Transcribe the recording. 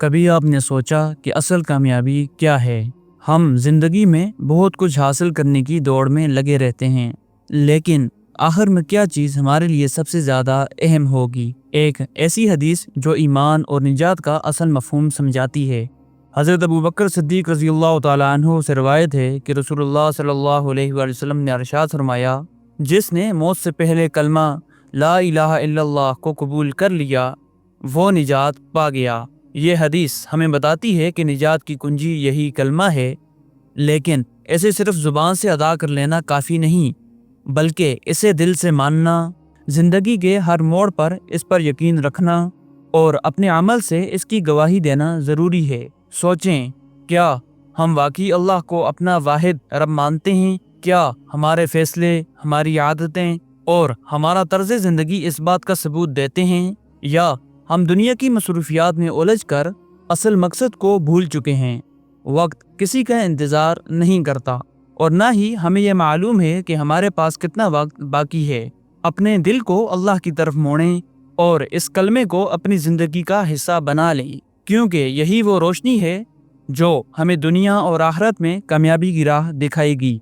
کبھی آپ نے سوچا کہ اصل کامیابی کیا ہے؟ ہم زندگی میں بہت کچھ حاصل کرنے کی دوڑ میں لگے رہتے ہیں، لیکن آخر میں کیا چیز ہمارے لیے سب سے زیادہ اہم ہوگی؟ ایک ایسی حدیث جو ایمان اور نجات کا اصل مفہوم سمجھاتی ہے۔ حضرت ابوبکر صدیق رضی اللہ تعالیٰ عنہ سے روایت ہے کہ رسول اللہ صلی اللہ علیہ وآلہ وسلم نے ارشاد فرمایا، جس نے موت سے پہلے کلمہ لا الہ الا اللہ کو قبول کر لیا وہ نجات پا گیا۔ یہ حدیث ہمیں بتاتی ہے کہ نجات کی کنجی یہی کلمہ ہے، لیکن اسے صرف زبان سے ادا کر لینا کافی نہیں، بلکہ اسے دل سے ماننا، زندگی کے ہر موڑ پر اس پر یقین رکھنا اور اپنے عمل سے اس کی گواہی دینا ضروری ہے۔ سوچیں، کیا ہم واقعی اللہ کو اپنا واحد رب مانتے ہیں؟ کیا ہمارے فیصلے، ہماری عادتیں اور ہمارا طرز زندگی اس بات کا ثبوت دیتے ہیں، یا ہم دنیا کی مصروفیات میں الجھ کر اصل مقصد کو بھول چکے ہیں؟ وقت کسی کا انتظار نہیں کرتا، اور نہ ہی ہمیں یہ معلوم ہے کہ ہمارے پاس کتنا وقت باقی ہے۔ اپنے دل کو اللہ کی طرف موڑیں اور اس کلمے کو اپنی زندگی کا حصہ بنا لیں، کیونکہ یہی وہ روشنی ہے جو ہمیں دنیا اور آخرت میں کامیابی کی راہ دکھائے گی۔